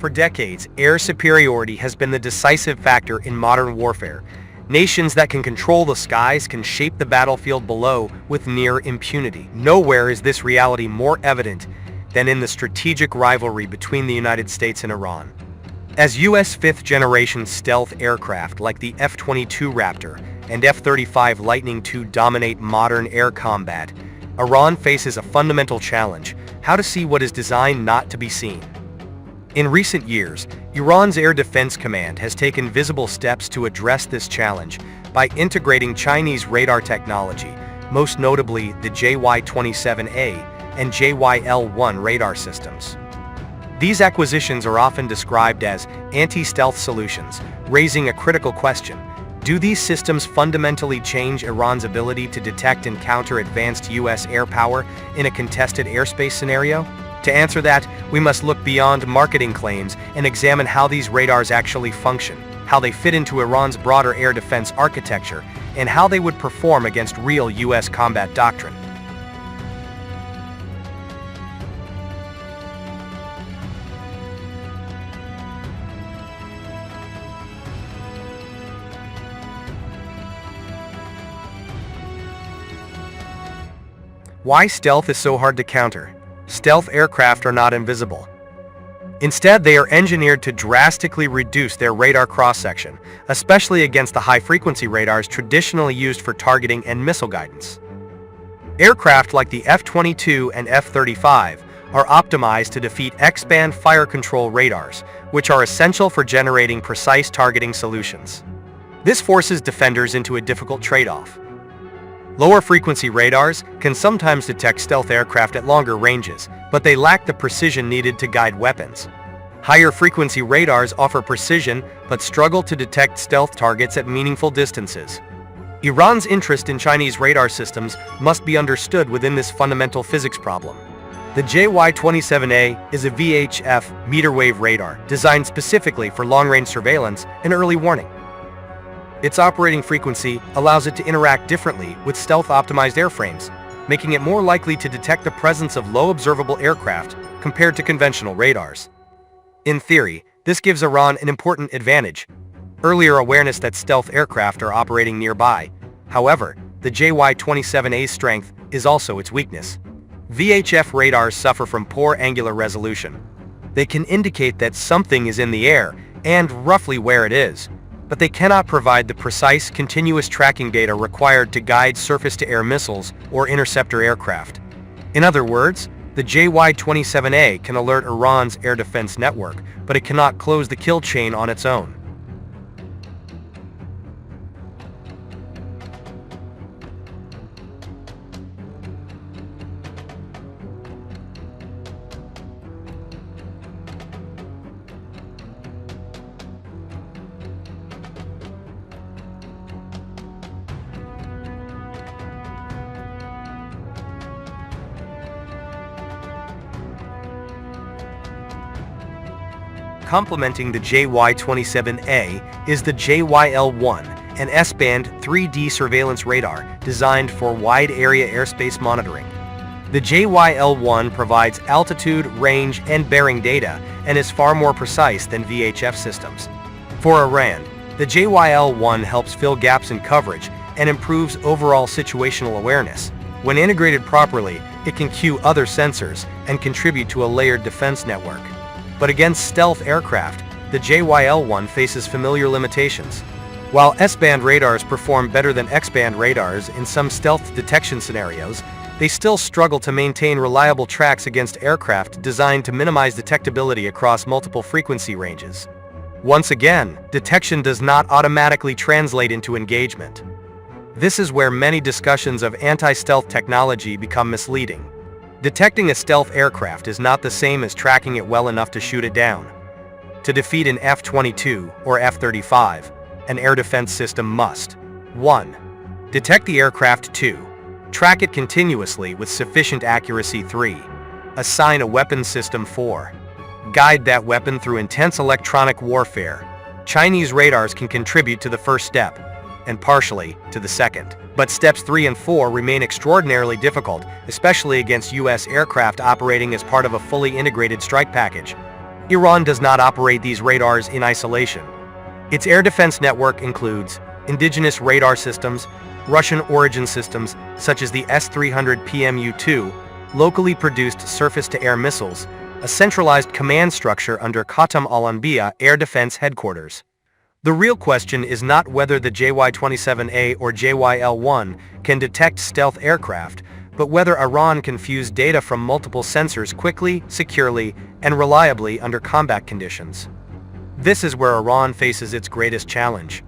For decades, air superiority has been the decisive factor in modern warfare. Nations that can control the skies can shape the battlefield below with near impunity. Nowhere is this reality more evident than in the strategic rivalry between the United States and Iran. As U.S. fifth-generation stealth aircraft like the F-22 Raptor and F-35 Lightning II dominate modern air combat, Iran faces a fundamental challenge: how to see what is designed not to be seen. In recent years, Iran's Air Defense Command has taken visible steps to address this challenge by integrating Chinese radar technology, most notably the JY-27A and JYL-1 radar systems. These acquisitions are often described as anti-stealth solutions, raising a critical question: do these systems fundamentally change Iran's ability to detect and counter advanced U.S. air power in a contested airspace scenario? To answer that, we must look beyond marketing claims and examine how these radars actually function, how they fit into Iran's broader air defense architecture, and how they would perform against real U.S. combat doctrine. Why stealth is so hard to counter? Stealth aircraft are not invisible. Instead, they are engineered to drastically reduce their radar cross-section, especially against the high-frequency radars traditionally used for targeting and missile guidance. Aircraft like the F-22 and F-35 are optimized to defeat X-band fire control radars, which are essential for generating precise targeting solutions. This forces defenders into a difficult trade-off. Lower-frequency radars can sometimes detect stealth aircraft at longer ranges, but they lack the precision needed to guide weapons. Higher-frequency radars offer precision but struggle to detect stealth targets at meaningful distances. Iran's interest in Chinese radar systems must be understood within this fundamental physics problem. The JY-27A is a VHF meter-wave radar designed specifically for long-range surveillance and early warning. Its operating frequency allows it to interact differently with stealth-optimized airframes, making it more likely to detect the presence of low-observable aircraft compared to conventional radars. In theory, this gives Iran an important advantage: earlier awareness that stealth aircraft are operating nearby. However, the JY-27A's strength is also its weakness. VHF radars suffer from poor angular resolution. They can indicate that something is in the air and roughly where it is, but they cannot provide the precise, continuous tracking data required to guide surface-to-air missiles or interceptor aircraft. In other words, the JY-27A can alert Iran's air defense network, but it cannot close the kill chain on its own. Complementing the JY-27A is the JYL-1, an S-band 3D surveillance radar designed for wide-area airspace monitoring. The JYL-1 provides altitude, range, and bearing data and is far more precise than VHF systems. For Iran, the JYL-1 helps fill gaps in coverage and improves overall situational awareness. When integrated properly, it can cue other sensors and contribute to a layered defense network. But against stealth aircraft, the JYL-1 faces familiar limitations. While S-band radars perform better than X-band radars in some stealth detection scenarios, they still struggle to maintain reliable tracks against aircraft designed to minimize detectability across multiple frequency ranges. Once again, detection does not automatically translate into engagement. This is where many discussions of anti-stealth technology become misleading. Detecting a stealth aircraft is not the same as tracking it well enough to shoot it down. To defeat an F-22 or F-35, an air defense system must: 1. Detect the aircraft. 2. Track it continuously with sufficient accuracy. 3. Assign a weapon system. 4. Guide that weapon through intense electronic warfare. Chinese radars can contribute to the first step, and partially to the second. But steps 3 and 4 remain extraordinarily difficult, especially against U.S. aircraft operating as part of a fully integrated strike package. Iran does not operate these radars in isolation. Its air defense network includes indigenous radar systems, Russian origin systems such as the S-300 PMU-2, locally produced surface-to-air missiles, a centralized command structure under Khatam al-Anbiya Air Defense Headquarters. The real question is not whether the JY-27A or JYL-1 can detect stealth aircraft, but whether Iran can fuse data from multiple sensors quickly, securely, and reliably under combat conditions. This is where Iran faces its greatest challenge.